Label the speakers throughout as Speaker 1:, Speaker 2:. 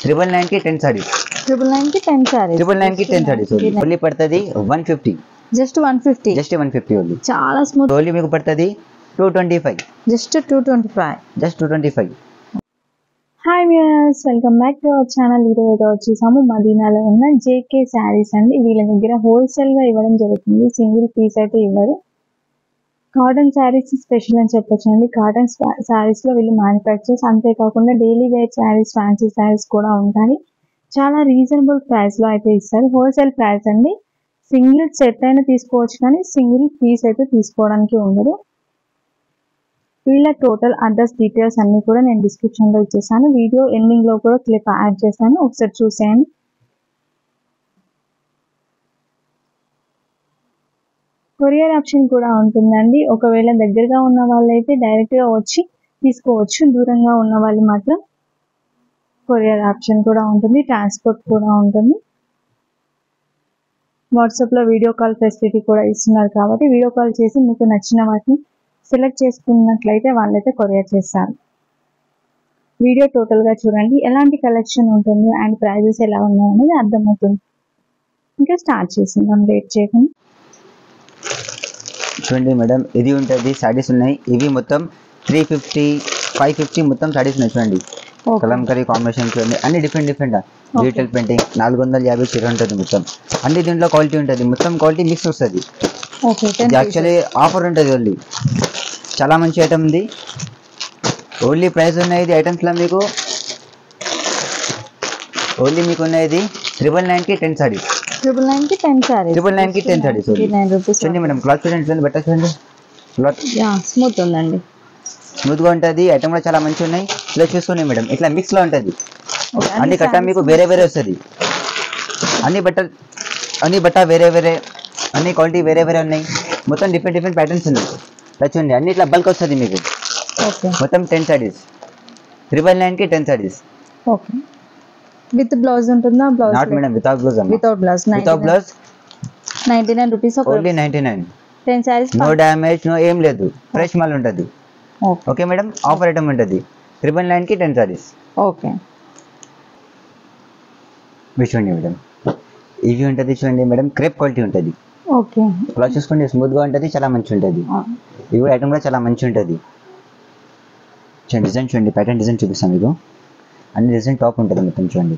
Speaker 1: 999 కి 10 సారీస్
Speaker 2: 999 కి 10 సారీస్
Speaker 1: 999 కి 10 సారీస్ ఓన్లీ పడుతుంది 150
Speaker 2: జస్ట్ 150
Speaker 1: ఓన్లీ
Speaker 2: చాలా స్మూత్
Speaker 1: ఓన్లీ మీకు పడుతుంది 225
Speaker 2: just 225 hi viewers, welcome back to our channel. ఈరోజు వచ్చేసాము మదీనాలో ఉన్న జేకే శారీస్ అండి. వీళ్ళ దగ్గర హోల్సేల్గా ఇవ్వడం జరుగుతుంది, సింగిల్ పీస్ అయితే ఇవ్వరు. కాటన్ శారీస్ స్పెషల్ అని చెప్పొచ్చు అండి. కాటన్ శారీస్లో వీళ్ళు మ్యానుఫ్యాక్చర్స్, అంతేకాకుండా daily wear saris, fancy saris కూడా ఉంటాయి. చాలా రీజనబుల్ ప్రైస్లో అయితే ఇస్తారు. హోల్సేల్ ప్రైస్ అండి. సింగిల్ సెట్ అయినా తీసుకోవచ్చు, కానీ సింగిల్ పీస్ అయితే తీసుకోవడానికి ఉండదు. వీళ్ళ టోటల్ అడ్రస్ డీటెయిల్స్ అన్ని కూడా నేను డిస్క్రిప్షన్లో ఇచ్చేసాను. వీడియో ఎండింగ్లో కూడా క్లిప్ యాడ్ చేశాను, ఒకసారి చూసేయండి. కొరియర్ ఆప్షన్ కూడా ఉంటుందండి. ఒకవేళ దగ్గరగా ఉన్న వాళ్ళైతే డైరెక్ట్గా వచ్చి తీసుకోవచ్చు. దూరంగా ఉన్న వాళ్ళు మాత్రం కొరియర్ ఆప్షన్ కూడా ఉంటుంది, ట్రాన్స్పోర్ట్ కూడా ఉంటుంది. వాట్సాప్లో వీడియో కాల్ ఫెసిలిటీ కూడా ఇస్తున్నారు కాబట్టి వీడియో కాల్ చేసి మీకు నచ్చిన వాటిని సెలెక్ట్ చేసుకున్నట్లయితే వాళ్ళైతే కొరియర్ చేస్తారు. వీడియో టోటల్గా చూడండి, ఎలాంటి కలెక్షన్ ఉంటుంది అండ్ ప్రైజెస్ ఎలా ఉన్నాయనేది అర్థమవుతుంది. ఇంకా స్టార్ట్ చేసిందాం లేట్ చేయకుండా.
Speaker 1: చూడండి మేడం, ఇది ఉంటుంది సారీస్ ఉన్నాయి. ఇవి మొత్తం 350 550 మొత్తం సారీస్ ఉన్నాయి. చూడండి కలంకరీ కాంబినేషన్ చూడండి, అన్ని డిఫరెంట్ డిజిటల్ పెయింటింగ్ 450 చీర ఉంటుంది. మొత్తం అన్ని దీంట్లో క్వాలిటీ ఉంటుంది, మొత్తం క్వాలిటీ మిక్స్ వస్తుంది. యాక్చువల్లీ ఆఫర్ ఉంటుంది, ఓన్లీ చాలా మంచి ఐటమ్ ఉంది. ఓన్లీ ప్రైస్ ఉన్నాయి ఇది ఐటమ్స్లో మీకు ఓన్లీ మీకు ఉన్నది 999 కి 10 సారీస్
Speaker 2: 999 కి 10 సారీస్
Speaker 1: 999 కి 10 సారీస్ చూడండి మేడం. క్లాత్ చూడండి, బట్ట చూడండి, క్లాత్
Speaker 2: స్మూత్ ఉందండి,
Speaker 1: స్మూత్గా ఉంటుంది. ఐటమ్ కూడా చాలా మంచిగా ఉన్నాయి. ఇలా చూసుకోండి మేడం, ఇట్లా మిక్స్లో ఉంటుంది. అన్ని కట్ట మీకు వేరే వస్తుంది. అన్ని బట్ట వేరే అన్ని క్వాలిటీ వేరే ఉన్నాయి. మొత్తం డిఫరెంట్ ప్యాటర్న్స్ ఉన్నాయి. ఇలా చూడండి, అన్ని ఇట్లా బల్క్ వస్తుంది మీకు. మొత్తం 10 సారీస్ 999 కి 10 సారీస్.
Speaker 2: ఓకే, విత్ బ్లౌజ్ ఉంటుందా? Blouse
Speaker 1: not madam, without blouse.
Speaker 2: Without blouse 99 rupees
Speaker 1: only 99.
Speaker 2: 10 saris,
Speaker 1: no damage, no ఏం లేదు, ఫ్రెష్ మాల్ ఉంటుంది. ఓకే మేడం, ఆఫర్ ఐటమ్ ఉంటుంది 999 కి 10 సారీస్.
Speaker 2: ఓకే,
Speaker 1: చూడండి మేడం, ఇవి ఉంటుంది చూడండి మేడం, క్రేప్ క్వాలిటీ ఉంటుంది.
Speaker 2: ఓకే,
Speaker 1: ఇలా చూసుకోండి, స్మూత్గా ఉంటుంది, చాలా మంచి ఉంటుంది. ఇవి కూడా ఐటమ్ కూడా చాలా మంచి ఉంటుంది. చూడండి డిజైన్ చూడండి, ప్యాటర్న్ డిజైన్ చూపిస్తాను మీకు. అన్ని డిజైన్ టాప్ ఉంటుంది మొత్తం చూడండి.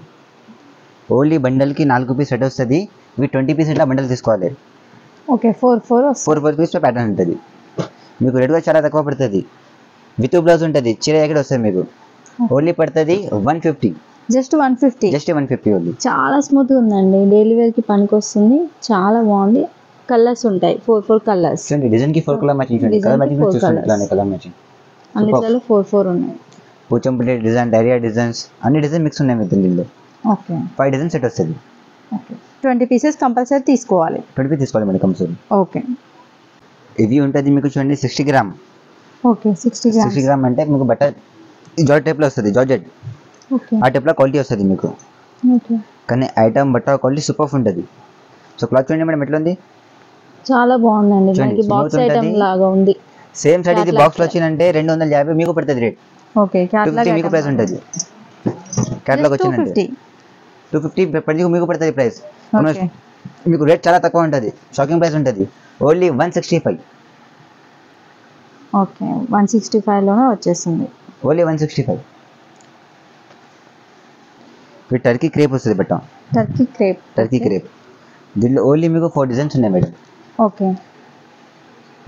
Speaker 1: ఓన్లీ బండల్కి 4 పీస్ సెట్ వస్తుంది. ఇవి 20 పీస్ ఇట్లా బండల్ తీసుకోవాలి.
Speaker 2: ఓకే, 4
Speaker 1: పీస్లో ప్యాటర్న్ ఉంటుంది. మీకు రేట్ కూడా చాలా తక్కువ పడుతుంది. విత్ బ్లౌజ్ ఉంటుంది, చీర ఎక్కడ వస్తుంది మీకు. ఓన్లీ పడుతుంది 150,
Speaker 2: జస్ట్ 150
Speaker 1: ఓన్లీ.
Speaker 2: చాలా స్మూత్ ఉందండి, డైలీ వేర్ కి పనికి వస్తుంది. చాలా బాగుంది. కలర్స్ ఉంటాయి, 4 కలర్స్.
Speaker 1: చూడండి డిజైన్ కి 4 కలర్ మ్యాచింగ్ చూడండి, కలర్ మ్యాచింగ్ చూడండి, ఇట్లానే కలర్ మ్యాచింగ్.
Speaker 2: అన్నిట్లో 4 ఉన్నాయి.
Speaker 1: పోచంపల్లి డిజైన్, డైరియా డిజైన్స్, అన్ని డిజైన్ మిక్స్ ఉన్నాయి విత్ దీనిలో.
Speaker 2: ఓకే,
Speaker 1: 5 డిజైన్ సెట్ వస్తుంది.
Speaker 2: ఓకే, 20 పీసెస్ కంపల్సరీ తీసుకోవాలి.
Speaker 1: 20 పీస్ తీసుకోవాలి మేడం కంపల్సరీ.
Speaker 2: ఓకే,
Speaker 1: ఇది ఉంటుంది మీకు చూడండి 60 గ్రామ్.
Speaker 2: ఓకే, 60
Speaker 1: గ్రామ్ అంటే మీకు బట్ట జార్జెట్ టైప్లో వస్తుంది, జార్జెట్ ఆ టైప్లో క్వాలిటీ వస్తుంది మీకు.
Speaker 2: ఓకే,
Speaker 1: కానీ ఐటమ్ బట్ట క్వాలిటీ సూపర్ ఉంటుంది. సో క్లాత్ చూడండి మేడం ఎట్లా ఉంది,
Speaker 2: చాలా బాగుందండి. మనకి బాక్స్ ఐటమ్ లాగా ఉంది.
Speaker 1: సేమ్ సారీ ఇది బాక్స్ లో వచ్చిందంటే 250 మీకు పడుతుంది రేట్.
Speaker 2: ఓకే, క్యాటలాగ్
Speaker 1: మీకు ప్రైస్ ఉంటుంది. క్యాటలాగ్ వచ్చిందంటే 250 ప్రతి మీకు పడుతుంది ప్రైస్. మీకు రేట్ చాలా తక్కువ ఉంటుంది, షాకింగ్ ప్రైస్ ఉంటుంది. ఓన్లీ 165.
Speaker 2: ఓకే, 165 లోనే వచ్చేస్తుంది.
Speaker 1: ఓన్లీ 165. టర్కీ క్రేప్ వస్తుంది బట్ట, టర్కీ క్రేప్. దీంట్లో ఓన్లీ మీకు 4 డిజైన్స్ ఉన్నాయి మేడం.
Speaker 2: ఓకే,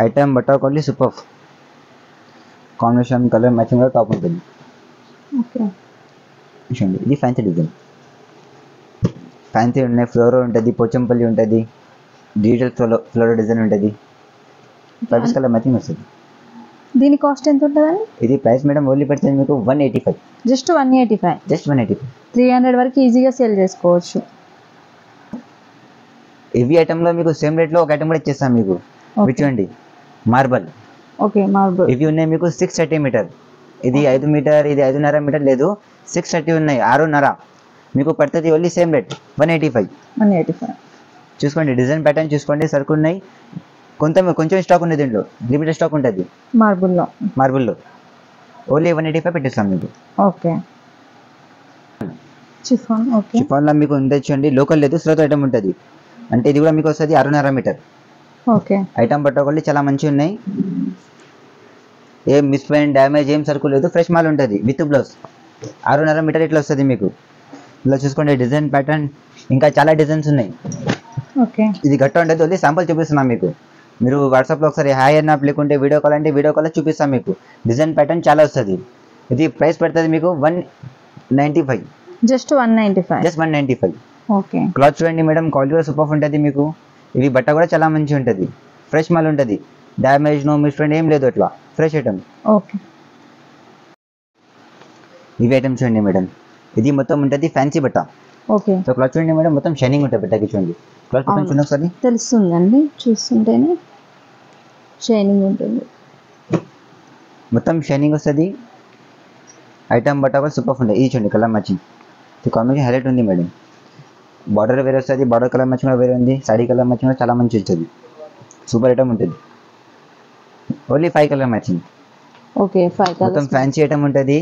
Speaker 1: ఐటమ్ బట్ట quality super, combination colour matching కూడా టాప్ ఉంటుంది.
Speaker 2: ఓకే,
Speaker 1: చూడండి ఇది ఫ్యాన్సీ డిజైన్, ఫ్యాన్సీ ఉన్నాయి. ఫ్లోరో ఉంటుంది, పోచంపల్లి ఉంటుంది, డిజిటల్ ఫ్లోరో డిజైన్ ఉంటుంది. 5 కలర్ మ్యాచింగ్ వస్తుంది.
Speaker 2: దీని కాస్ట్ ఎంత ఉంటుందండి?
Speaker 1: ఇది ప్రైస్ మేడం ఓన్లీ పడుతుంది మీకు 185.
Speaker 2: జస్ట్ 185. 300 వరకు ఈజీగా సేల్ చేసుకోవచ్చు.
Speaker 1: ఇవి ఐటమ్లో మీకు సేమ్ రేట్లో ఒక ఐటమ్ కూడా ఇచ్చేస్తాం మీకు. చూడండి మార్బల్.
Speaker 2: Okay, marble.
Speaker 1: ఇవి ఉన్నాయి మీకు 630 మీటర్. ఇది 5 మీటర్, ఇది 5.5 మీటర్ లేదు, 630 ఉన్నాయి, 6.5 మీకు పడుతుంది. Only same rate 185. చూసుకోండి డిజైన్ ప్యాటర్న్ చూసుకోండి, సరుకు ఉన్నాయి. కొంచెం స్టాక్ ఉంది, దీంట్లో లిమిటెడ్ స్టాక్ ఉంటుంది మార్బుల్లో. ఓన్లీ 185 పెట్టిస్తాం మీకు.
Speaker 2: Okay, chiffon. ఓకే.
Speaker 1: షిఫాన్ లో మీకు ఉంటుంది చూడండి, లోకల్ లేదు, స్లోత్ ఐటమ్ ఉంటుంది. అంటే ఇది కూడా మీకు వస్తుంది 6.5 మీటర్.
Speaker 2: ఓకే.
Speaker 1: ఐటమ్ పట్టుకోండి, చాలా మంచిగా ఉన్నాయి. ఏం మిస్ పెయిన్ డ్యామేజ్ ఏం సరుకు లేదు, ఫ్రెష్ మాల్ ఉంటుంది విత్ బ్లౌజ్. 6.5 మీటర్ ఇట్లా వస్తుంది మీకు. ఇలా చూసుకోండి డిజైన్ ప్యాటర్న్, ఇంకా చాలా డిజైన్స్ ఉన్నాయి.
Speaker 2: ఓకే.
Speaker 1: ఇది గట్ట ఉంటుంది, ఓన్లీ శాంపుల్ చూపిస్తున్నాం మీకు. మీరు వాట్సాప్లో ఒకసారి హాయ్ అన్న లేకుంటే వీడియో కాల్ అంటే వీడియో కాల్ చూపిస్తాం మీకు. డిజైన్ ప్యాటర్న్ చాలా వస్తుంది. ఇది ప్రైస్ పడుతుంది మీకు 195.
Speaker 2: జస్ట్ 195.
Speaker 1: జస్ట్ 195.
Speaker 2: ఓకే.
Speaker 1: క్లాత్ చూడండి మేడం, క్వాలిటీ కూడా సూపర్ ఉంటుంది మీకు. ఇవి బట్ట కూడా చాలా మంచిగా ఉంటుంది, ఫ్రెష్ మాల్ ఉంటుంది, డ్యామేజ్ నో మిస్ ప్రింట్ ఏం లేదు, అట్లా ఫ్రెష్ ఐటమ్.
Speaker 2: ఓకే.
Speaker 1: ఇవి ఐటమ్ చూడండి మేడం, ఇది మొత్తం ఉంటుంది ఫ్యాన్సీ బట్ట.
Speaker 2: ఓకే.
Speaker 1: సో క్లాత్ చూడండి మేడం, మొత్తం షైనింగ్ ఉంటుంది బట్టకి. చూడండి క్లాత్ మొత్తం చూడండి ఒకసారి,
Speaker 2: తెలుస్తుందండి చూస్తుంటేనే షైనింగ్ ఉంటుంది,
Speaker 1: మొత్తం షైనింగ్ వస్తుంది. ఐటమ్ బట్ట కూడా సూపర్ ఉంటుంది. ఇది చూడండి కలర్ మ్యాచింగ్, ఇది కాంబినేషన్ హైలైట్ ఉంది మేడం. బార్డర్ వేరే వస్తుంది, బార్డర్ కలర్ మ్యాచింగ్ కూడా వేరే ఉంది, సాడీ కలర్ మ్యాచింగ్ కూడా చాలా మంచి వస్తుంది. సూపర్ ఐటమ్ ఉంటుంది. Only 5 colour matching.
Speaker 2: ఓకే. 5
Speaker 1: మొత్తం
Speaker 2: కలర్స్.
Speaker 1: ఫ్యాన్సీ ఐటమ్ ఉంటుంది.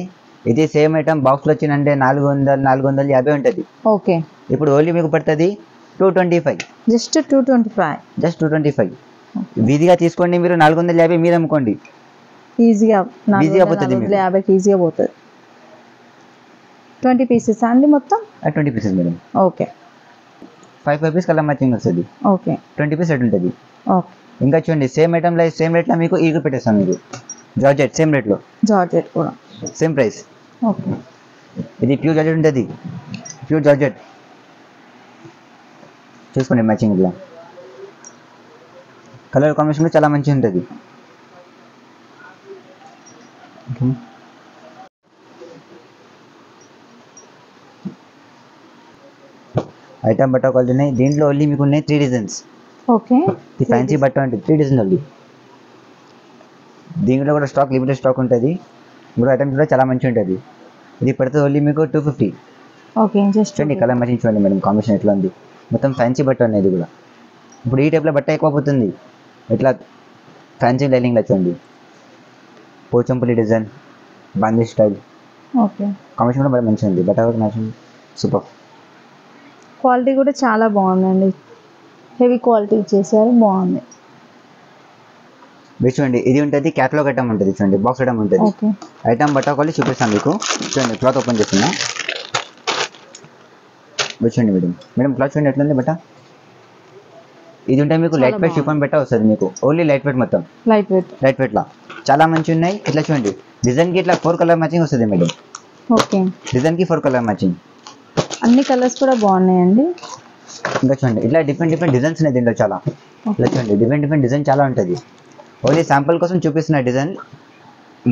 Speaker 1: ఇది సేమ్ ఐటమ్ బాక్స్లో వచ్చిందంటే 450 ఉంటుంది.
Speaker 2: ఓకే.
Speaker 1: ఇప్పుడు ఓన్లీ మీకు పడుతుంది 225.
Speaker 2: జస్ట్ 225.
Speaker 1: జస్ట్ 225. వీధిగా తీసుకోండి మీరు, 450 మీరు అమ్ముకోండి.
Speaker 2: ఈజీగా
Speaker 1: ఈజీగా పోతుంది మీకు.
Speaker 2: 450 ఈజీగా పోతుంది. 20 పీసెస్ అండి మొత్తం?
Speaker 1: 20 pieces madam.
Speaker 2: Okay.
Speaker 1: 5 piece colour matching వస్తుంది.
Speaker 2: ఓకే.
Speaker 1: 20 పీస్ సెట్ ఉంటుంది.
Speaker 2: ఓకే.
Speaker 1: ఇంకా చూడండి సేమ్ ఐటమ్ లైక్ సేమ్ రేట్లో మీకు ఈగ పెట్టేస్తాం మీకు. జార్జెట్ సేమ్ రేట్లో,
Speaker 2: జార్జెట్ కూడా
Speaker 1: సేమ్ ప్రైస్.
Speaker 2: ఓకే.
Speaker 1: ఇది ప్యూర్ జార్జెట్ ఉంటుంది, ప్యూర్ జార్జెట్. చూసుకోండి మ్యాచింగ్ ఇట్లా, కలర్ కాంబినేషన్ చాలా మంచిగా ఉంటుంది. ఐటమ్ బట్ట క్వాలిటీ ఉన్నాయి. దీంట్లో ఓన్లీ మీకు ఉన్నాయి 3 డిజైన్స్.
Speaker 2: ఓకే.
Speaker 1: ఇది ఫ్యాన్సీ బట్ట అంటే 3 డిజైన్ ఓన్లీ. దీంట్లో కూడా స్టాక్ లిమిటెడ్ స్టాక్ ఉంటుంది. మూడు ఐటమ్స్ కూడా చాలా మంచిగా ఉంటుంది. ఇది పడుతుంది ఓన్లీ మీకు 250.
Speaker 2: ఓకే. జస్ట్
Speaker 1: చూడండి కలర్ మ్యాచింగ్ చూడండి మేడం, కాంబినేషన్ ఎట్లా ఉంది. మొత్తం ఫ్యాన్సీ బట్ట ఉన్నాయి ఇది కూడా. ఇప్పుడు ఈ టైప్లో బట్ట ఎక్కువ పోతుంది, ఇట్లా ఫ్యాన్సీ లైనింగ్లో చూడండి, పోచంపల్లి డిజైన్, బాందీ స్టైల్.
Speaker 2: ఓకే.
Speaker 1: కాంబినేషన్ కూడా బాగా మంచిగా ఉంది. బట్ట కూడా మ్యాచింగ్ సూపర్.
Speaker 2: క్వాలిటీ కూడా చాలా బాగుందండి, హెవీ క్వాలిటీ ఇచ్చేసారు, బాగుంది.
Speaker 1: మీరు చూడండి ఇది ఉంటుంది క్యాటలాగ్ ఐటమ్ ఉంటుంది, చూడండి బాక్స్ ఐటమ్ ఉంటుంది.
Speaker 2: ఓకే.
Speaker 1: ఐటమ్ బట్ట క్వాలిటీ చూపిస్తాను మీకు. చూడండి క్లాత్ ఓపెన్ చేస్తున్నా, చూడండి మేడం. మేడం క్లాత్ చూడండి ఎట్లా ఉంది బట్ట. ఇది ఉంటే మీకు లైట్ వెయిట్ షిఫాన్ బట్ట వస్తుంది మీకు, ఓన్లీ లైట్ వెయిట్, మొత్తం
Speaker 2: లైట్ వెయిట్.
Speaker 1: లైట్ వెయిట్లో చాలా మంచి ఉన్నాయి. ఇట్లా చూడండి డిజైన్కి ఇట్లా 4 కలర్ మ్యాచింగ్ వస్తుంది మేడం.
Speaker 2: ఓకే.
Speaker 1: డిజైన్కి 4 కలర్ మ్యాచింగ్.
Speaker 2: అన్ని కలర్స్ కూడా బాగున్నాయండి.
Speaker 1: ఇంకా చూడండి ఇట్లా డిఫరెంట్ డిజైన్స్ ఉన్నాయి దీంట్లో చాలా. ఇట్లా చూడండి డిఫరెంట్ డిజైన్ చాలా ఉంటుంది. ఓన్లీ శాంపుల్ కోసం చూపిస్తున్న డిజైన్,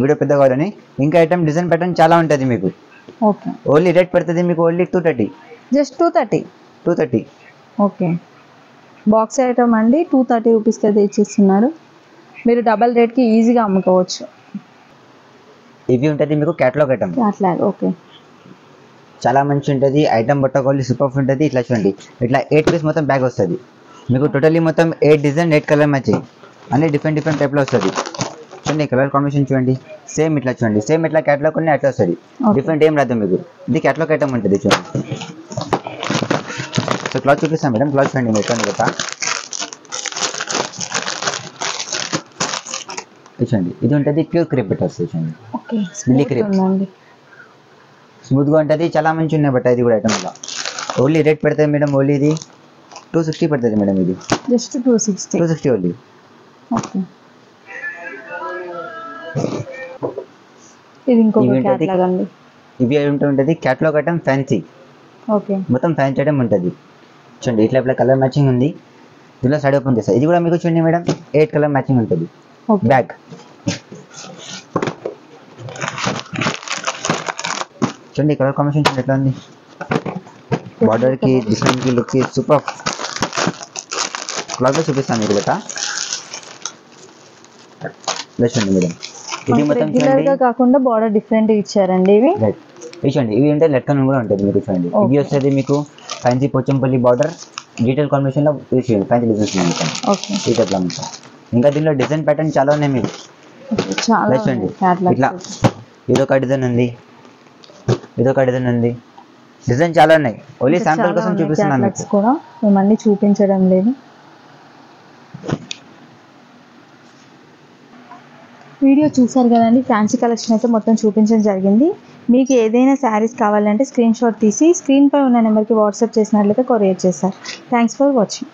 Speaker 1: వీడియో పెద్ద కావాలని. ఇంకా ఐటమ్ డిజైన్ ప్యాటర్న్ చాలా ఉంటుంది మీకు.
Speaker 2: ఓకే.
Speaker 1: ఓన్లీ రేట్ పడుతుంది మీకు only 230.
Speaker 2: Just 230. Okay. Box item అండి 230 రూపీస్కి అయితే ఇచ్చేస్తున్నారు. మీరు డబల్ రేట్కి ఈజీగా అమ్ముకోవచ్చు.
Speaker 1: ఇవి ఉంటుంది మీకు క్యాటలాగ్ ఐటమ్.
Speaker 2: అట్లా. ఓకే.
Speaker 1: చాలా మంచి ఉంటుంది ఐటమ్, బట్ట క్వాలిటీ సూపర్ ఉంటుంది. ఇట్లా చూడండి ఇట్లా 8 పీస్ మొత్తం బ్యాగ్ వస్తుంది మీకు. టోటల్లీ మొత్తం 8 డిజైన్ 8 కలర్ మ్యాచింగ్, అన్ని డిఫరెంట్ టైప్లో వస్తుంది. చూడండి కలర్ కాంబినేషన్ చూడండి, సేమ్ ఇట్లా చూడండి, సేమ్ ఇట్లా క్యాటలాగ్ ఉన్నాయి అట్లా వస్తుంది, డిఫరెంట్ ఏం రాదు మీకు. ఇది క్యాటలాగ్ ఐటమ్ ఉంటుంది చూడండి. సో క్లాత్ చూపిస్తాను మేడం, క్లాత్ చూడండి మీరు ఎట్లా కదా. చూడండి ఇది ఉంటుంది ప్యూర్ క్రేప్ బట్ట వస్తుంది చూడండి.
Speaker 2: ఓకే.
Speaker 1: మిల్లీ క్రేప్ స్మూత్గా ఉంటుంది, చాలా మంచి ఉన్నాయి బట్ట. ఇది కూడా ఐటమ్లో ఓన్లీ రేట్ పెడుతుంది మేడం, ఓన్లీ ఇది 260 పడుతుంది మేడం. ఇది
Speaker 2: జస్ట్ 260
Speaker 1: ఓన్లీ.
Speaker 2: ఓకే. ఇది ఇంకొక క్యాటలాగ్ అండి.
Speaker 1: ఇవి ఉంటుంది క్యాటలాగ్ ఐటమ్ ఫ్యాన్సీ.
Speaker 2: ఓకే.
Speaker 1: మొత్తం ఫ్యాన్సీ ఐటమ్ ఉంటుంది. చూడండి ఇట్లా ఇట్లా కలర్ మ్యాచింగ్ ఉంది. దీనిలో సైడ్ ఓపెన్ చేస్తాయి. ఇది కూడా మీకు చూడండి మేడం 8 కలర్ మ్యాచింగ్ ఉంటుంది. బ్యాగ్ చూడండి, కలర్ కాంబినేషన్ చూడండి ఎట్లా ఉంది. బార్డర్కి డిజైన్కి లుక్కి సూపర్. క్లాత్ చూపిస్తాను మీకు బట్ట. చూడండి మేడం, ఇది మొత్తం
Speaker 2: రెగ్యులర్గా కాకుండా బార్డర్ డిఫరెంట్ ఇచ్చారండి ఇవి.
Speaker 1: రైట్. చూడండి ఇవి ఉంటే లెట్కన్ కూడా ఉంటుంది మీకు. చూడండి ఇవి వస్తుంది మీకు ఫ్యాన్సీ పోచంపల్లి బార్డర్ డీటెయిల్ కాంబినేషన్లో చూడండి ఫ్యాన్సీ డిజైన్స్ ఉన్నాయి.
Speaker 2: ఓకే.
Speaker 1: ఈ టైప్లో ఉంటాం. ఇంకా దీనిలో డిజైన్ ప్యాటర్న్ చాలా ఉన్నాయి మీకు.
Speaker 2: చాలా
Speaker 1: చూడండి ఇట్లా ఇదొక డిజైన్ ఉంది, ఇదొక డిజైన్ ఉంది, డిజైన్ చాలా ఉన్నాయి, ఓన్లీ శాంపుల్ కోసం చూపిస్తున్నాను మీకు.
Speaker 2: కూడా మేమన్నీ చూపించడం లేదు. వీడియో చూసారు కదండి, ఫ్యాన్సీ కలెక్షన్ అయితే మొత్తం చూపించడం జరిగింది. మీకు ఏదైనా శారీస్ కావాలంటే స్క్రీన్ షాట్ తీసి స్క్రీన్పై ఉన్న నెంబర్కి వాట్సాప్ చేసినట్లయితే కొరియర్ చేస్తారు. Thanks for watching.